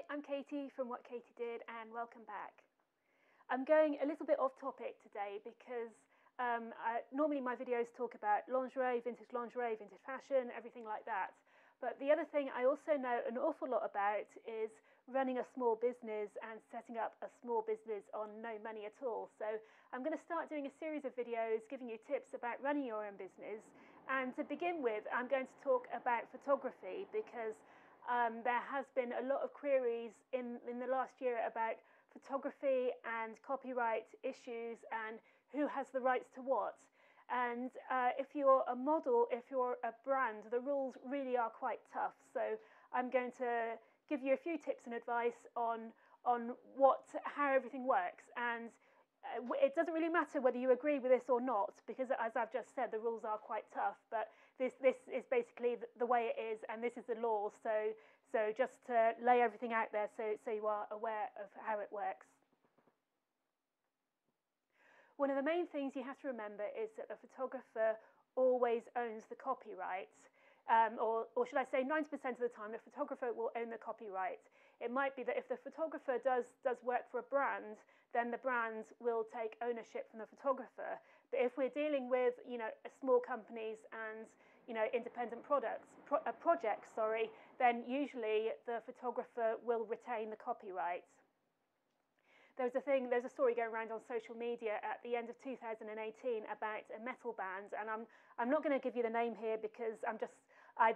Hi, I'm Katie from What Katie Did, and welcome back. I'm going a little bit off topic today because normally my videos talk about lingerie, vintage fashion, everything like that. But the other thing I also know an awful lot about is running a small business and setting up a small business on no money at all. So I'm going to start doing a series of videos giving you tips about running your own business. And to begin with, I'm going to talk about photography because there has been a lot of queries in the last year about photography and copyright issues and who has the rights to what. And if you're a model, if you're a brand, the rules really are quite tough. So I'm going to give you a few tips and advice on how everything works. And it doesn't really matter whether you agree with this or not, because as I've just said, the rules are quite tough. But this is basically the way it is, and this is the law. So just to lay everything out there so you are aware of how it works. One of the main things you have to remember is that the photographer always owns the copyright. Or should I say 90% of the time, the photographer will own the copyright. It might be that if the photographer does work for a brand, then the brand will take ownership from the photographer. But if we're dealing with, small companies and, independent projects, then usually the photographer will retain the copyright. There's a story going around on social media at the end of 2018 about a metal band, and I'm not going to give you the name here because I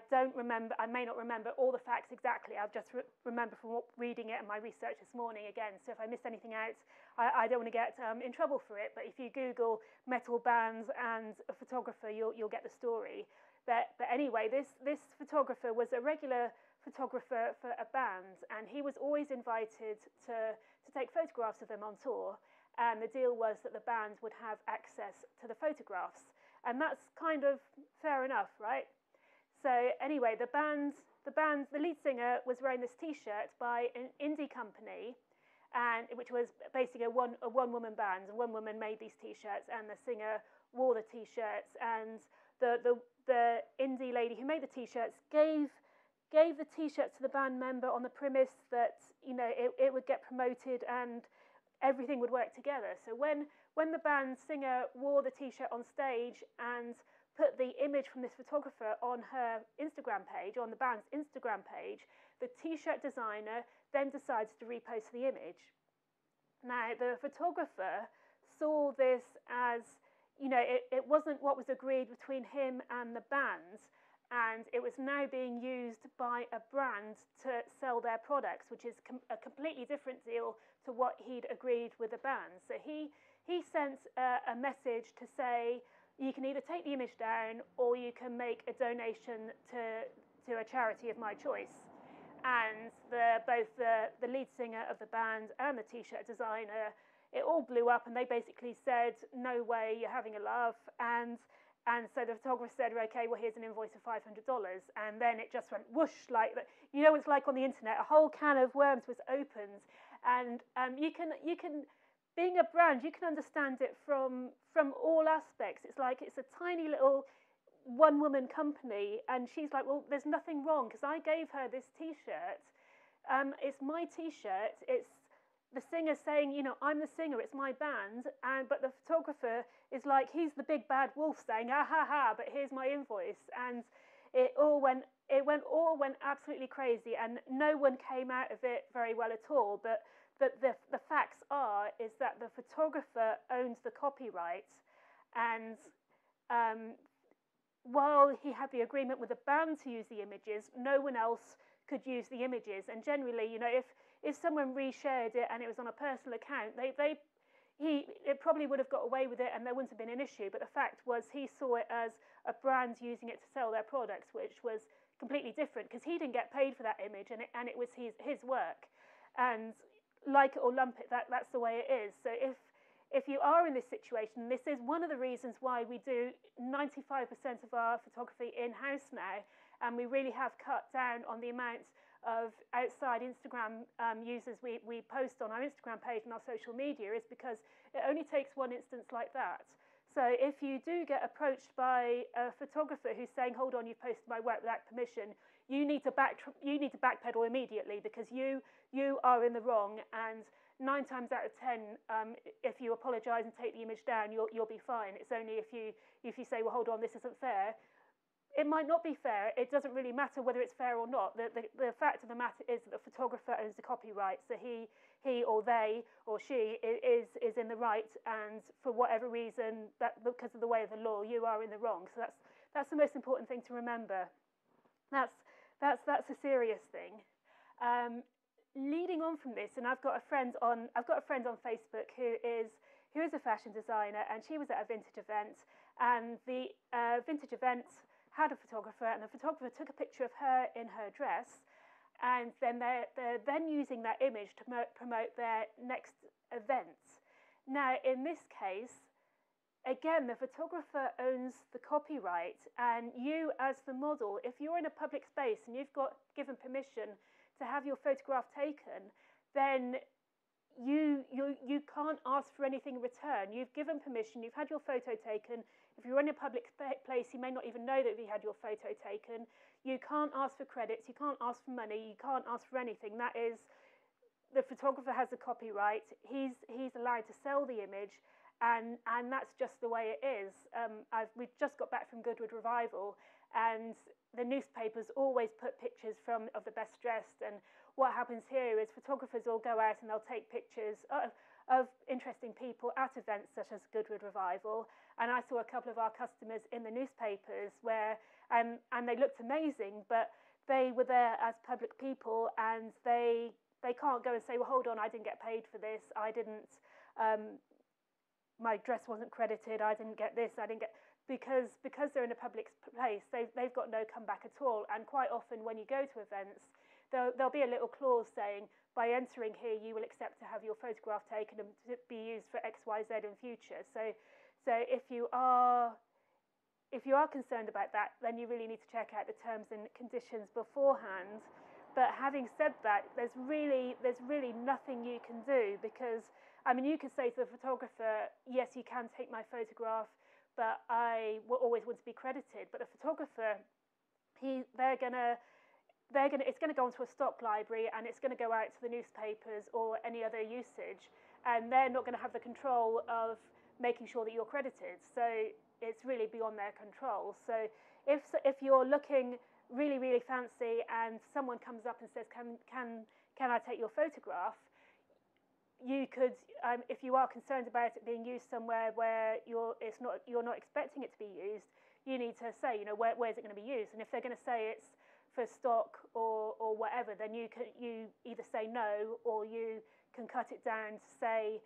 may not remember all the facts exactly. I've just remember from reading it and my research this morning again. So if I missed anything out, I don't want to get in trouble for it. But if you Google metal bands and a photographer, you'll get the story. But anyway, this photographer was a regular photographer for a band, and he was always invited to take photographs of them on tour. And the deal was that the band would have access to the photographs, and that's kind of fair enough, right? So anyway, the lead singer was wearing this T-shirt by an indie company, and which was basically a one-woman band. And one woman made these T-shirts, and the singer wore the T-shirts. And the indie lady who made the T-shirts gave the T-shirt to the band member on the premise that it would get promoted and everything would work together. So when the band singer wore the T-shirt on stage and put the image from this photographer on her Instagram page, on the band's Instagram page, the T-shirt designer then decides to repost the image. Now, the photographer saw this as, it wasn't what was agreed between him and the band, and it was now being used by a brand to sell their products, which is a completely different deal to what he'd agreed with the band. So he sent a message to say, you can either take the image down or you can make a donation to a charity of my choice. And both the lead singer of the band and the T-shirt designer, it all blew up, and they basically said, no way, you're having a laugh. And so the photographer said, okay, well, here's an invoice of $500. And then it just went whoosh like that. It's like on the internet, a whole can of worms was opened. And you can being a brand, you can understand it from all aspects. It's like it's a tiny little one-woman company, and she's like, well, there's nothing wrong because I gave her this T-shirt. It's my T-shirt. It's the singer saying, I'm the singer. It's my band, but the photographer is like, he's the big bad wolf saying, ah ha ha, but here's my invoice, and it all went absolutely crazy, and no one came out of it very well at all. But the facts is that the photographer owns the copyright, and while he had the agreement with the band to use the images, no one else could use the images. And generally, if someone reshared it and it was on a personal account, it probably would have got away with it and there wouldn't have been an issue. But the fact was he saw it as a brand using it to sell their products, which was completely different because he didn't get paid for that image, and it was his work. And like it or lump it, that's the way it is. So if you are in this situation, this is one of the reasons why we do 95% of our photography in-house now, and we really have cut down on the amount of outside Instagram users we post on our Instagram page and our social media, is because it only takes one instance like that. So if you do get approached by a photographer who's saying, hold on, you've posted my work without permission, you need to backpedal immediately, because you are in the wrong. And 9 times out of 10, if you apologise and take the image down, you'll be fine. It's only if you say, well, hold on, this isn't fair. It might not be fair. It doesn't really matter whether it's fair or not. The fact of the matter is that the photographer owns the copyright, so he or they or she is in the right, and for whatever reason, that because of the way of the law, you are in the wrong. So that's the most important thing to remember. That's a serious thing. Leading on from this, and I've got a friend on Facebook who is a fashion designer, and she was at a vintage event, and the vintage event had a photographer, and the photographer took a picture of her in her dress, and then they're then using that image to promote their next event. Now, in this case, again, the photographer owns the copyright, and you as the model, if you're in a public space and you've got given permission to have your photograph taken, then you can't ask for anything in return. You've given permission, you've had your photo taken. If you're in a public place, you may not even know that you had your photo taken. You can't ask for credits, you can't ask for money, you can't ask for anything. That is, the photographer has the copyright, he's allowed to sell the image, and that's just the way it is. We've just got back from Goodwood Revival, and the newspapers always put pictures of the best dressed, and what happens here is photographers will go out and they'll take pictures of interesting people at events such as Goodwood Revival. And I saw a couple of our customers in the newspapers where, and they looked amazing, but they were there as public people, and they can't go and say, well, hold on, I didn't get paid for this, I didn't, my dress wasn't credited, I didn't get this, I didn't get, because they're in a public place, they've got no comeback at all. And quite often when you go to events, there'll be a little clause saying, by entering here, you will accept to have your photograph taken and to be used for X, Y, Z in future. So if you are concerned about that, then you really need to check out the terms and conditions beforehand. But having said that, there's really nothing you can do, because, I mean, you could say to the photographer, yes, you can take my photograph, but I will always want to be credited. But the photographer, it's going to go onto a stock library, and it's going to go out to the newspapers or any other usage, and they're not going to have the control of making sure that you're credited. So it's really beyond their control. So if you're looking really, really fancy and someone comes up and says, can I take your photograph? You could, if you are concerned about it being used somewhere where you're not expecting it to be used, you need to say, where's it going to be used? And if they're going to say it's for stock or whatever, then you either say no, or you can cut it down to say,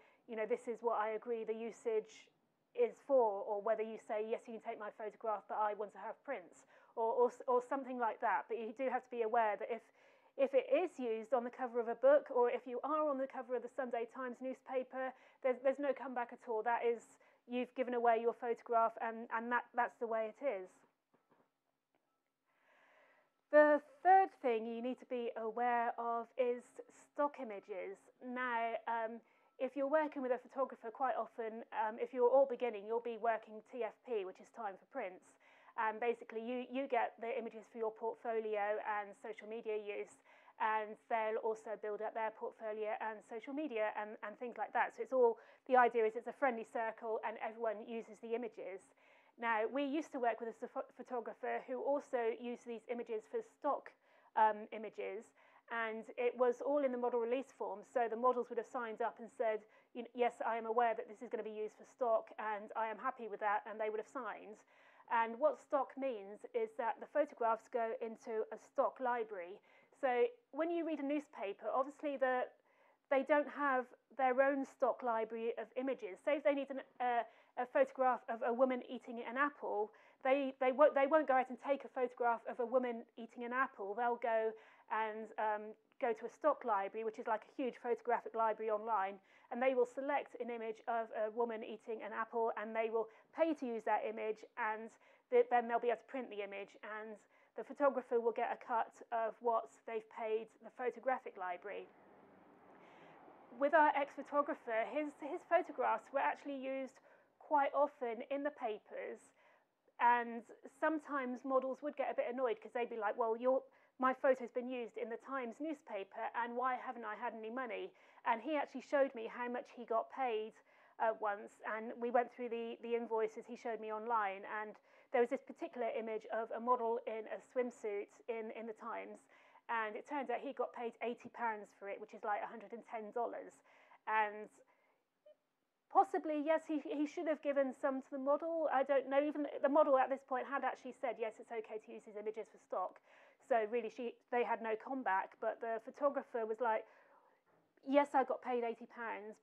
this is what I agree the usage is for, or whether you say, yes, you can take my photograph, but I want to have prints, or something like that. But you do have to be aware that if it is used on the cover of a book, or if you are on the cover of the Sunday Times newspaper, there's no comeback at all. That is, you've given away your photograph, and that's the way it is. The third thing you need to be aware of is stock images. Now, if you're working with a photographer, quite often, if you're all beginning, you'll be working TFP, which is time for prints. And basically, you get the images for your portfolio and social media use, and they'll also build up their portfolio and social media and things like that. So the idea is it's a friendly circle, and everyone uses the images. Now, we used to work with a photographer who also used these images for stock images, and it was all in the model release form. So the models would have signed up and said, yes, I am aware that this is going to be used for stock, and I am happy with that, and they would have signed. And what stock means is that the photographs go into a stock library. So when you read a newspaper, obviously they don't have their own stock library of images. Say if they need a photograph of a woman eating an apple, they won't go out and take a photograph of a woman eating an apple. They'll go and go to a stock library, which is like a huge photographic library online, and they will select an image of a woman eating an apple, and they will pay to use that image, and then they'll be able to print the image, and the photographer will get a cut of what they've paid the photographic library. With our ex-photographer, his photographs were actually used quite often in the papers, and sometimes models would get a bit annoyed because they'd be like, well, my photo's been used in the Times newspaper, and why haven't I had any money? And he actually showed me how much he got paid once, and we went through the invoices he showed me online, and there was this particular image of a model in a swimsuit in the Times, and it turns out he got paid £80 for it, which is like $110. And possibly, yes, he should have given some to the model. I don't know. Even the model at this point had actually said, yes, it's okay to use his images for stock. So really, they had no comeback. But the photographer was like, yes, I got paid £80,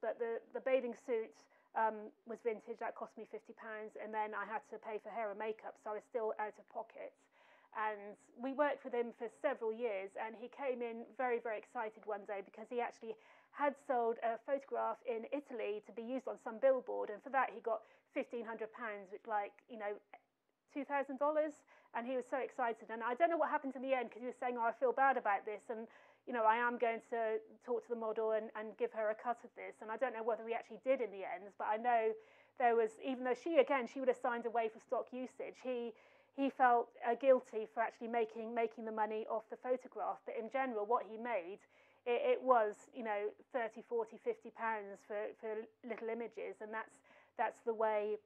but the bathing suit was vintage. That cost me £50, and then I had to pay for hair and makeup, so I was still out of pocket. And we worked with him for several years, and he came in very, very excited one day because he actually had sold a photograph in Italy to be used on some billboard, and for that he got £1,500, which, like, you know, $2,000, and he was so excited. And I don't know what happened in the end, because he was saying, oh, I feel bad about this, and you know, I am going to talk to the model and give her a cut of this. And I don't know whether we actually did in the end, but I know there was, even though she would have signed away for stock usage, he felt guilty for actually making the money off the photograph. But in general, what he made, it was, you know, 30, 40, £50 for little images, and that's the way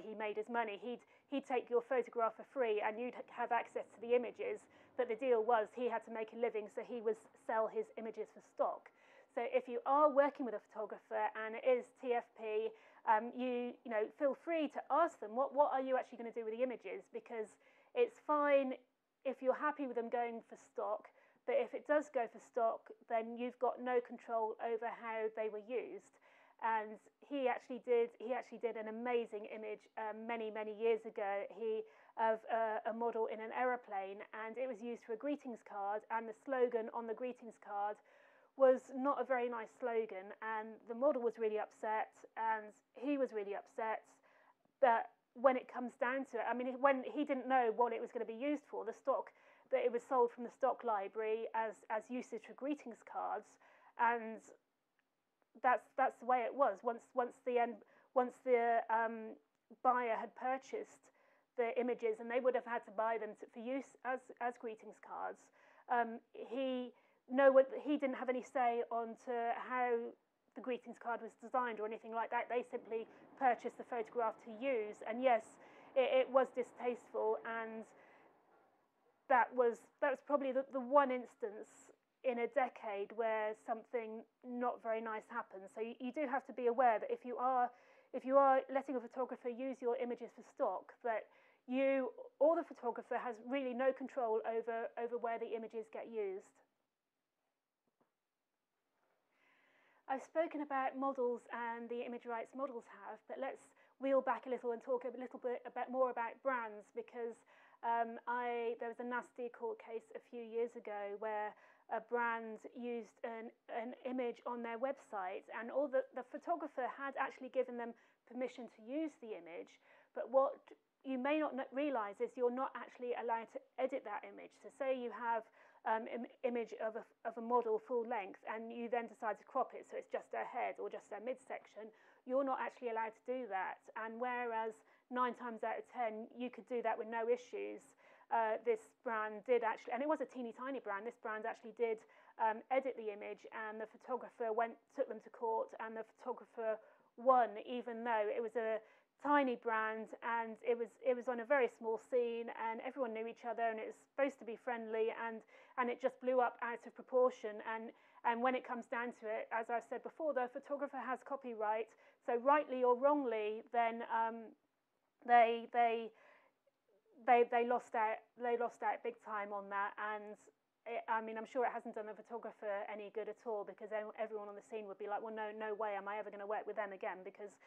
he made his money. He'd take your photograph for free, and you'd have access to the images. But the deal was he had to make a living, so he would sell his images for stock. So if you are working with a photographer and it is TFP, you know, feel free to ask them what are you actually going to do with the images, because it's fine if you're happy with them going for stock. But if it does go for stock, then you've got no control over how they were used. And he actually did an amazing image many years ago. Of a model in an aeroplane, and it was used for a greetings card, and the slogan on the greetings card was not a very nice slogan, and the model was really upset, and he was really upset. But when it comes down to it, I mean, when he didn't know what it was going to be used for, the stock that it was sold from the stock library as usage for greetings cards, and that's the way it was. Once the buyer had purchased the images, and they would have had to buy them for use as greetings cards, he didn't have any say on to how the greetings card was designed or anything like that. They simply purchased the photograph to use, and yes, it was distasteful, and that was probably the one instance in a decade where something not very nice happened. So you do have to be aware that if you are letting a photographer use your images for stock, that you or the photographer has really no control over where the images get used. I've spoken about models and the image rights models have, but let's wheel back a little and talk a little bit more about brands, because there was a nasty court case a few years ago where a brand used an image on their website, and all the photographer had actually given them permission to use the image, but what you may not realise is you're not actually allowed to edit that image. So say you have an image of a model full length, and you then decide to crop it so it's just their head or just their midsection, you're not actually allowed to do that. And whereas 9 times out of 10 you could do that with no issues, this brand did actually, and it was a teeny tiny brand, this brand actually did edit the image, and the photographer took them to court, and the photographer won, even though it was a tiny brand, and it was on a very small scene, and everyone knew each other, and it was supposed to be friendly, and it just blew up out of proportion. And when it comes down to it, as I've said before, the photographer has copyright, so rightly or wrongly, then they lost out big time on that. And I mean, I'm sure it hasn't done the photographer any good at all, because everyone on the scene would be like, well, no way am I ever going to work with them again, because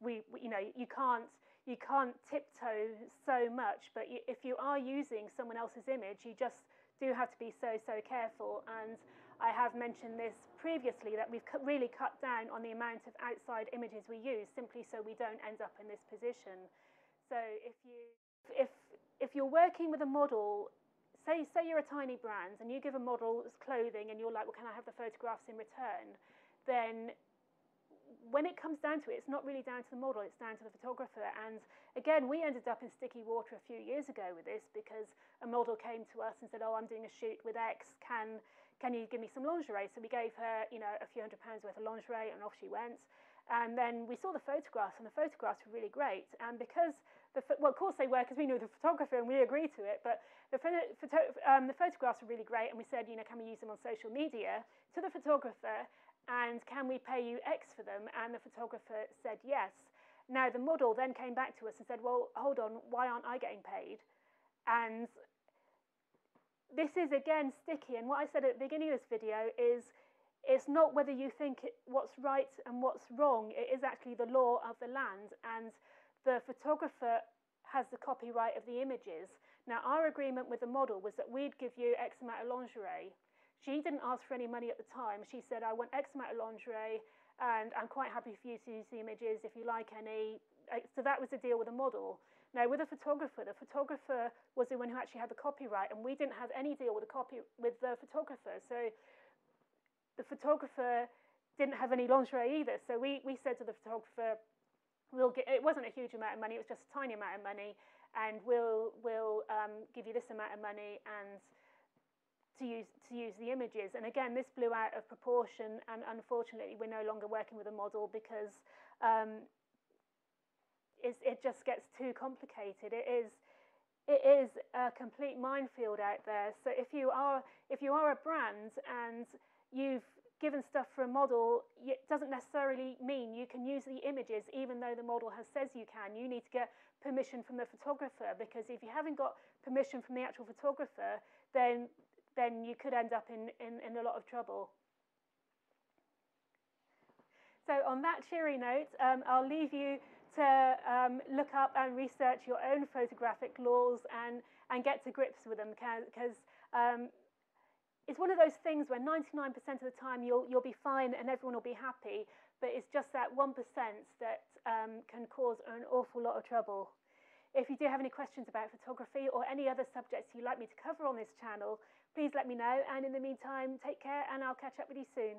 you can't tiptoe so much, but if you are using someone else's image, you just do have to be so careful. And I have mentioned this previously, that we've really cut down on the amount of outside images we use, simply so we don't end up in this position. So if you're working with a model, say you're a tiny brand and you give a model clothing and you're like, well, can I have the photographs in return? Then when it comes down to it, it's not really down to the model, it's down to the photographer. And again, we ended up in sticky water a few years ago with this, because a model came to us and said, oh, I'm doing a shoot with X, can you give me some lingerie? So we gave her, you know, a few £100 worth of lingerie, and off she went. And then we saw the photographs, and the photographs were really great. And because well, of course they were, because we knew the photographer and we agreed to it, but the photographs were really great. And we said, you know, can we use them on social media, to the photographer, and can we pay you X for them? And the photographer said yes. Now the model then came back to us and said, well, hold on, why aren't I getting paid? And this is again sticky. And what I said at the beginning of this video is, it's not whether you think what's right and what's wrong, it is actually the law of the land, and the photographer has the copyright of the images. Now, our agreement with the model was that we'd give you X amount of lingerie. She didn't ask for any money at the time. She said, I want X amount of lingerie, and I'm quite happy for you to use the images if you like any. So that was the deal with the model. Now, with the photographer was the one who actually had the copyright, and we didn't have any deal with the photographer. So the photographer didn't have any lingerie either. So we said to the photographer, it wasn't a huge amount of money, it was just a tiny amount of money, and we'll give you this amount of money and to use the images. And again, this blew out of proportion, and unfortunately we're no longer working with a model, because it just gets too complicated. It is a complete minefield out there. So if you are a brand and you've given stuff for a model, it doesn't necessarily mean you can use the images, even though the model says you can. You need to get permission from the photographer, because if you haven't got permission from the actual photographer, then you could end up in a lot of trouble. So on that cheery note, I'll leave you to look up and research your own photographic laws and get to grips with them, because it's one of those things where 99% of the time you'll be fine and everyone will be happy, but it's just that 1% that can cause an awful lot of trouble. If you do have any questions about photography or any other subjects you'd like me to cover on this channel, please let me know, and in the meantime, take care, and I'll catch up with you soon.